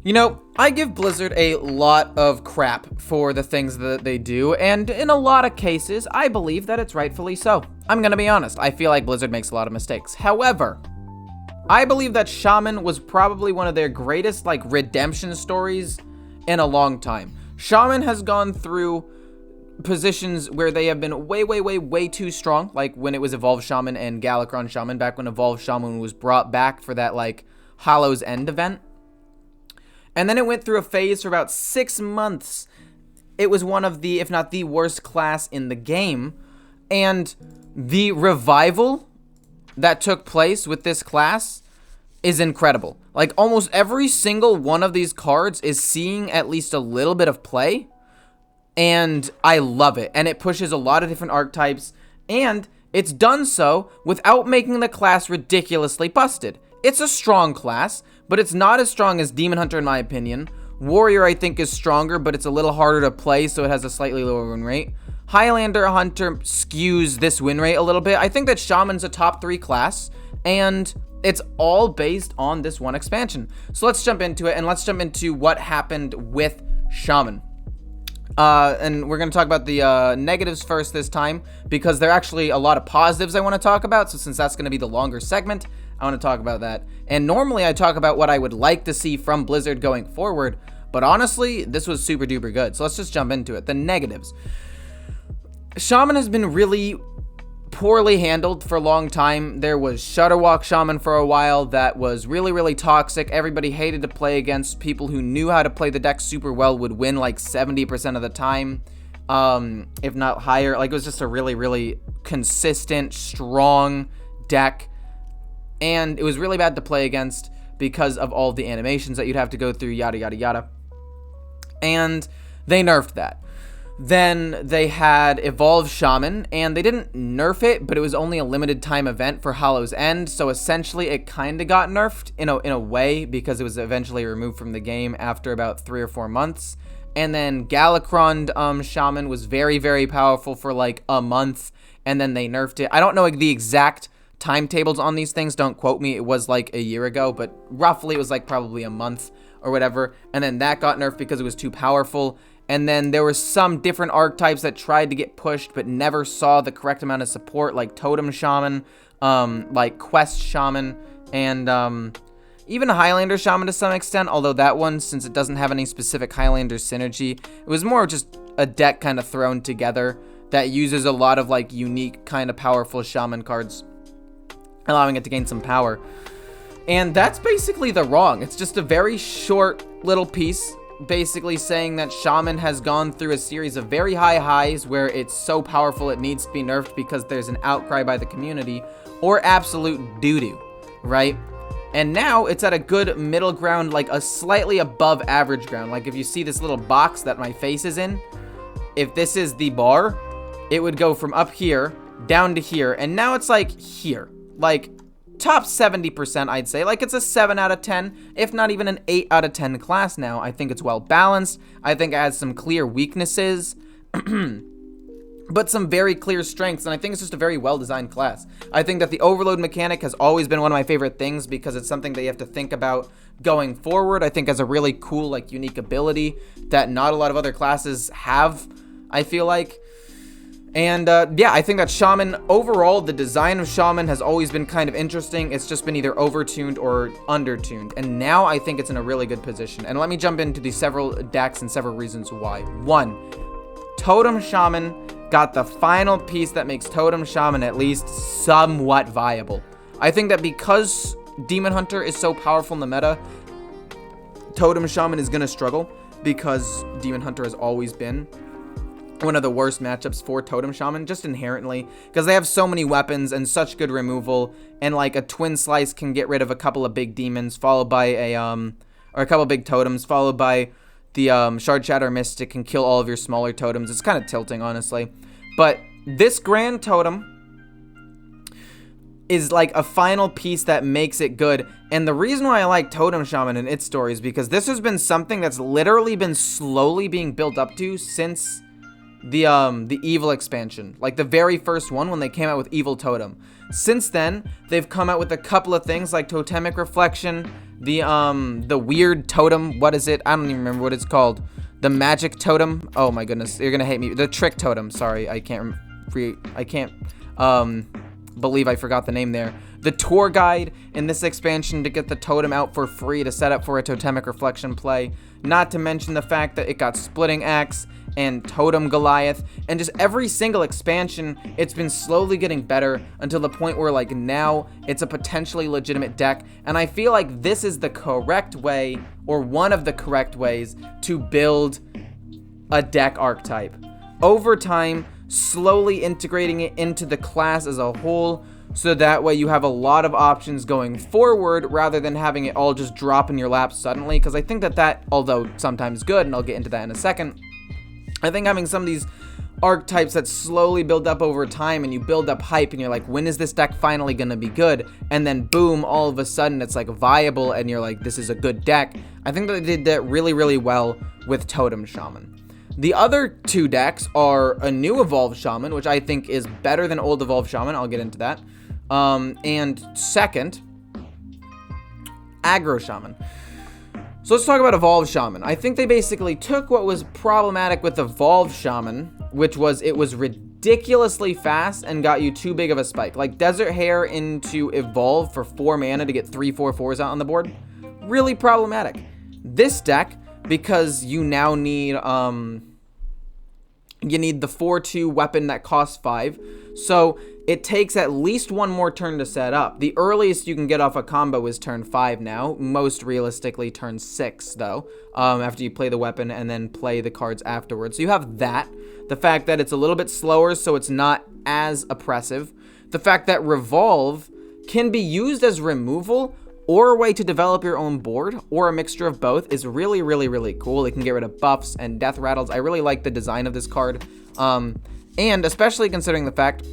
You know, I give Blizzard a lot of crap for the things that they do, and in a lot of cases, I believe that it's rightfully so. I'm gonna be honest, I feel like Blizzard makes a lot of mistakes. However, I believe that Shaman was probably one of their greatest, redemption stories in a long time. Shaman has gone through positions where they have been way too strong, like when it was Evolved Shaman and Galakron Shaman, back when Evolved Shaman was brought back for that, Hollow's End event. And then it went through a phase for about 6 months. It was one of the, if not the worst class in the game. And the revival that took place with this class is incredible. Like, almost every single one of these cards is seeing at least a little bit of play. And I love it. And it pushes a lot of different archetypes. And it's done so without making the class ridiculously busted. It's a strong class, but it's not as strong as Demon Hunter in my opinion. Warrior I think is stronger, but it's a little harder to play, so it has a slightly lower win rate. Highlander Hunter skews this win rate a little bit. I think that Shaman's a top 3 class, and it's all based on this one expansion. So let's jump into it, and let's jump into what happened with Shaman. And we're going to talk about the negatives first this time, because there are actually a lot of positives I want to talk about, so since that's going to be the longer segment, I want to talk about that. And normally I talk about what I would like to see from Blizzard going forward, but honestly, this was super duper good. So let's just jump into it. The negatives. Shaman has been really poorly handled for a long time. There was Shutterwalk Shaman for a while that was really toxic. Everybody hated to play against. People who knew how to play the deck super well would win like 70% of the time, if not higher. Like, it was just a really consistent, strong deck. And it was really bad to play against because of all the animations that you'd have to go through, yada. And they nerfed that. Then they had Evolved Shaman, and they didn't nerf it, but it was only a limited time event for Hollow's End, so essentially it kind of got nerfed in a way, because it was eventually removed from the game after about 3 or 4 months. And then Galakron Shaman was very powerful for like a month, and then they nerfed it. I don't know the exact timetables on these things, don't quote me, it was like a year ago, but roughly it was like probably a month or whatever, and then that got nerfed because it was too powerful. And then there were some different archetypes that tried to get pushed but never saw the correct amount of support, like Totem Shaman, like Quest Shaman, and even Highlander Shaman to some extent, although that one, since it doesn't have any specific Highlander synergy, it was more just a deck kind of thrown together that uses a lot of like unique kind of powerful Shaman cards, allowing it to gain some power. And that's basically the wrong. It's just a very short little piece basically saying that Shaman has gone through a series of very high highs where it's so powerful it needs to be nerfed because there's an outcry by the community, or absolute doo-doo, right? And now it's at a good middle ground, like a slightly above average ground. Like if you see this little box that my face is in, if this is the bar, it would go from up here down to here, and now it's like here, like top 70%, I'd say. Like, it's a 7 out of 10, if not even an 8 out of 10 class now. I think it's well balanced. I think it has some clear weaknesses, but some very clear strengths, and I think it's just a very well-designed class. I think that the overload mechanic has always been one of my favorite things because it's something that you have to think about going forward. I think has a really cool, like, unique ability that not a lot of other classes have, I feel like. And, yeah, I think that Shaman, overall, the design of Shaman has always been kind of interesting. It's just been either overtuned or undertuned. And now I think it's in a really good position. And let me jump into the several decks and several reasons why. 1, Totem Shaman got the final piece that makes Totem Shaman at least somewhat viable. I think that because Demon Hunter is so powerful in the meta, Totem Shaman is going to struggle because Demon Hunter has always been one of the worst matchups for Totem Shaman, just inherently, because they have so many weapons and such good removal, and like a Twin Slice can get rid of a couple of big demons, followed by a or a couple of big totems, followed by the Shard Shatter Mystic can kill all of your smaller totems. It's kind of tilting, honestly, but this Grand Totem is like a final piece that makes it good. And the reason why I like Totem Shaman and its story is because this has been something that's literally been slowly being built up to since the Evil expansion, like the very first one when they came out with Evil Totem. Since then, they've come out with a couple of things like Totemic Reflection, The weird totem, what is it? I don't even remember what it's called. The magic totem. Oh my goodness, you're gonna hate me. The trick totem. Sorry, I can't believe I forgot the name there. The tour guide in this expansion to get the totem out for free to set up for a totemic reflection play. Not to mention the fact that it got Splitting Axe and Totem Goliath, and just every single expansion, it's been slowly getting better until the point where like now it's a potentially legitimate deck, and I feel like this is the correct way, or one of the correct ways, to build a deck archetype. Over time, slowly integrating it into the class as a whole, so that way you have a lot of options going forward rather than having it all just drop in your lap suddenly, because I think that, although sometimes good, and I'll get into that in a second, I think having some of these archetypes that slowly build up over time, and you build up hype, and you're like, when is this deck finally going to be good? And then boom, all of a sudden it's like viable, and you're like, this is a good deck. I think that they did that really, really well with Totem Shaman. The other two decks are a new Evolved Shaman, which I think is better than old Evolved Shaman. I'll get into that. And second, Aggro Shaman. So let's talk about Evolved Shaman. I think they basically took what was problematic with Evolved Shaman, which was it was ridiculously fast and got you too big of a spike. Like Desert Hare into Evolve for 4 mana to get 3 4/4s out on the board. Really problematic. This deck, because you now need the 4/2 weapon that costs 5. So it takes at least one more turn to set up. The earliest you can get off a combo is turn 5 now. Most realistically, turn 6, though, after you play the weapon and then play the cards afterwards. So you have that. The fact that it's a little bit slower, so it's not as oppressive. The fact that Revolve can be used as removal or a way to develop your own board, or a mixture of both, is really, really, really cool. It can get rid of buffs and death rattles. I really like the design of this card. And especially considering the fact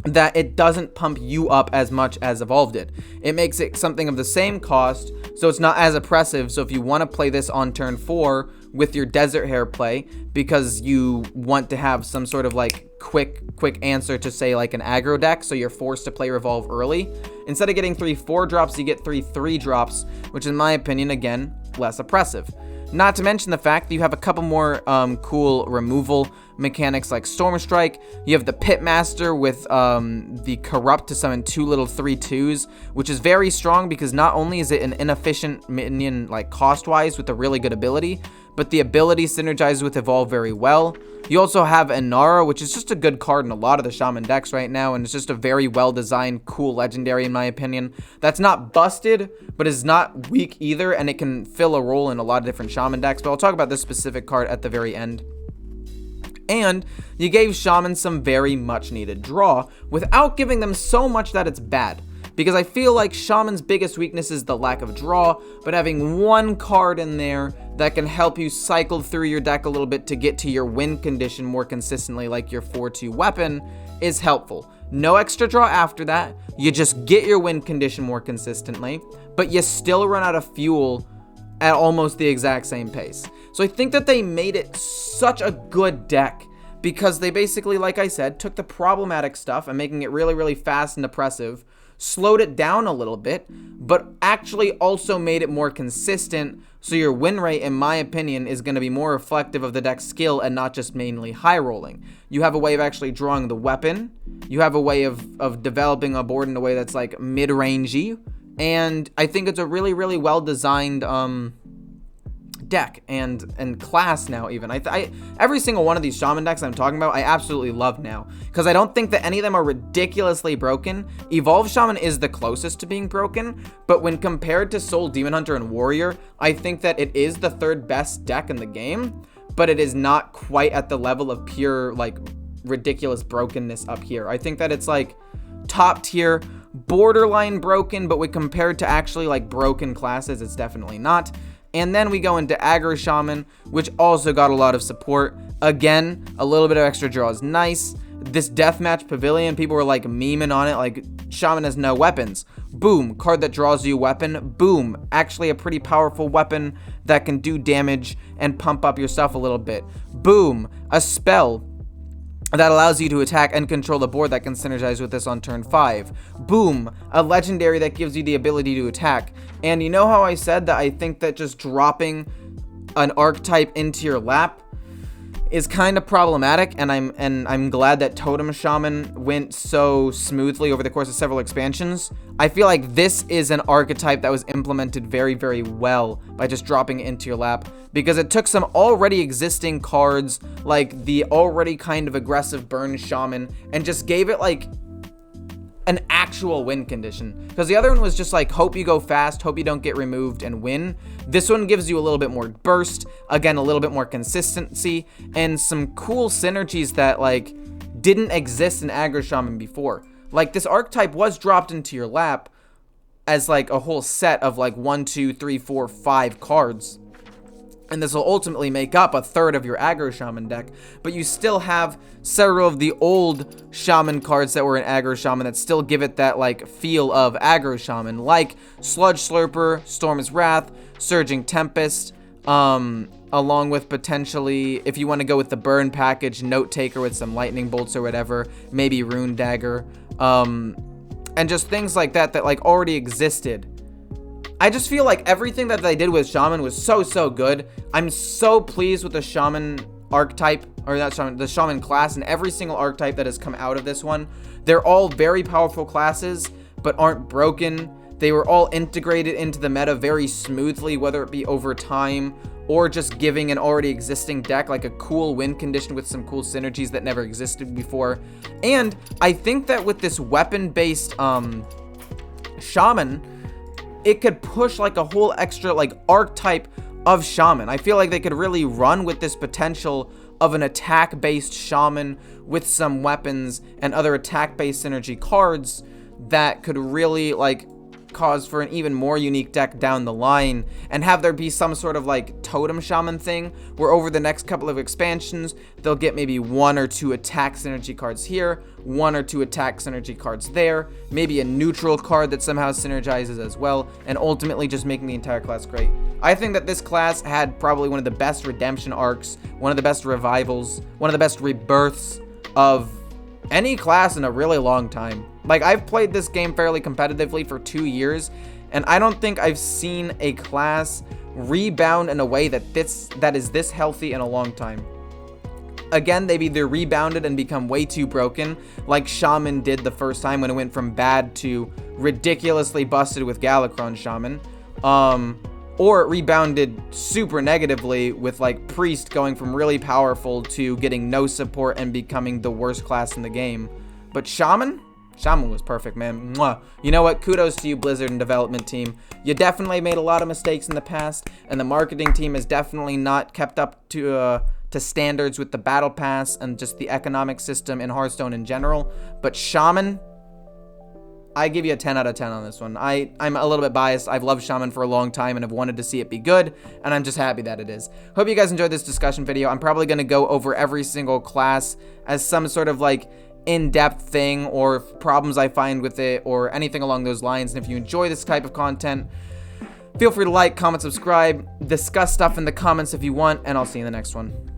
that it doesn't pump you up as much as Evolve did. It makes it something of the same cost, so it's not as oppressive. So if you want to play this on turn 4 with your Desert Hare play, because you want to have some sort of like quick answer to say like an aggro deck, so you're forced to play Revolve early, instead of getting 3 4-drops, you get 3 3-drops, which in my opinion, again, less oppressive. Not to mention the fact that you have a couple more cool removal mechanics like Storm Strike. You have the Pitmaster with the Corrupt to summon 2 little 3/2s, which is very strong because not only is it an inefficient minion like cost-wise with a really good ability, but the ability synergizes with Evolve very well. You also have Inara, which is just a good card in a lot of the Shaman decks right now, and it's just a very well-designed, cool legendary in my opinion. That's not busted, but is not weak either, and it can fill a role in a lot of different Shaman decks, but I'll talk about this specific card at the very end. And you gave Shaman some very much needed draw without giving them so much that it's bad. Because I feel like Shaman's biggest weakness is the lack of draw, but having one card in there that can help you cycle through your deck a little bit to get to your win condition more consistently, like your 4/2 weapon, is helpful. No extra draw after that, you just get your win condition more consistently, but you still run out of fuel at almost the exact same pace. So I think that they made it such a good deck because they basically, like I said, took the problematic stuff and making it really, really fast and oppressive, slowed it down a little bit, but actually also made it more consistent, so your win rate, in my opinion, is going to be more reflective of the deck's skill and not just mainly high rolling. You have a way of actually drawing the weapon, you have a way of developing a board in a way that's like mid-rangey, and I think it's a really, really well-designed deck and class now even. Every single one of these Shaman decks I'm talking about, I absolutely love now, because I don't think that any of them are ridiculously broken. Evolved Shaman is the closest to being broken, but when compared to Soul Demon Hunter and Warrior, I think that it is the 3rd best deck in the game, but it is not quite at the level of pure, like, ridiculous brokenness up here. I think that it's, like, top tier, borderline broken, but when compared to actually, like, broken classes, it's definitely not. And then we go into Aggro Shaman, which also got a lot of support. Again, a little bit of extra draw is nice. This Deathmatch Pavilion, people were like memeing on it, like Shaman has no weapons. Boom, card that draws you a weapon. Boom, actually a pretty powerful weapon that can do damage and pump up your stuff a little bit. Boom, a spell that allows you to attack and control the board that can synergize with this on turn 5. Boom, a legendary that gives you the ability to attack. And you know how I said that I think that just dropping an archetype into your lap is kind of problematic, and I'm glad that Totem Shaman went so smoothly over the course of several expansions. I feel like this is an archetype that was implemented very, very well by just dropping it into your lap, because it took some already existing cards, like the already kind of aggressive Burn Shaman, and just gave it like an actual win condition. Because the other one was just like, hope you go fast, hope you don't get removed, and win. This one gives you a little bit more burst, again, a little bit more consistency, and some cool synergies that like didn't exist in Aggro Shaman before. Like, this archetype was dropped into your lap as like a whole set of like 1, 2, 3, 4, 5 cards. And this will ultimately make up a third of your Aggro Shaman deck, but you still have several of the old Shaman cards that were in Aggro Shaman that still give it that like feel of Aggro Shaman, like Sludge Slurper, Storm's Wrath, Surging Tempest, along with potentially, if you want to go with the burn package, Note Taker with some lightning bolts or whatever, maybe Rune Dagger, and just things like that that like already existed. I just feel like everything that they did with Shaman was so good. I'm so pleased with the Shaman archetype, or not Shaman, the Shaman class, and every single archetype that has come out of this one. They're all very powerful classes, but aren't broken. They were all integrated into the meta very smoothly, whether it be over time or just giving an already existing deck like a cool win condition with some cool synergies that never existed before. And I think that with this weapon-based Shaman, it could push like a whole extra like archetype of Shaman. I feel like they could really run with this potential of an attack-based Shaman with some weapons and other attack-based synergy cards that could really like cause for an even more unique deck down the line, and have there be some sort of like Totem Shaman thing where over the next couple of expansions they'll get maybe 1 or 2 attack synergy cards here, 1 or 2 attack synergy cards there, maybe a neutral card that somehow synergizes as well, and ultimately just making the entire class great. I think that this class had probably one of the best redemption arcs, one of the best revivals, one of the best rebirths of any class in a really long time. Like, I've played this game fairly competitively for 2 years, and I don't think I've seen a class rebound in a way that is this healthy in a long time. Again, they've either rebounded and become way too broken, like Shaman did the first time when it went from bad to ridiculously busted with Galakron Shaman, or it rebounded super negatively with like Priest going from really powerful to getting no support and becoming the worst class in the game. But Shaman was perfect, man. Mwah. You know what? Kudos to you, Blizzard and development team. You definitely made a lot of mistakes in the past, and the marketing team has definitely not kept up to standards with the battle pass and just the economic system in Hearthstone in general. But Shaman, I give you a 10 out of 10 on this one. I'm a little bit biased. I've loved Shaman for a long time and have wanted to see it be good, and I'm just happy that it is. Hope you guys enjoyed this discussion video. I'm probably going to go over every single class as some sort of like in-depth thing, or problems I find with it, or anything along those lines. And if you enjoy this type of content, feel free to like, comment, subscribe, discuss stuff in the comments if you want, and I'll see you in the next one.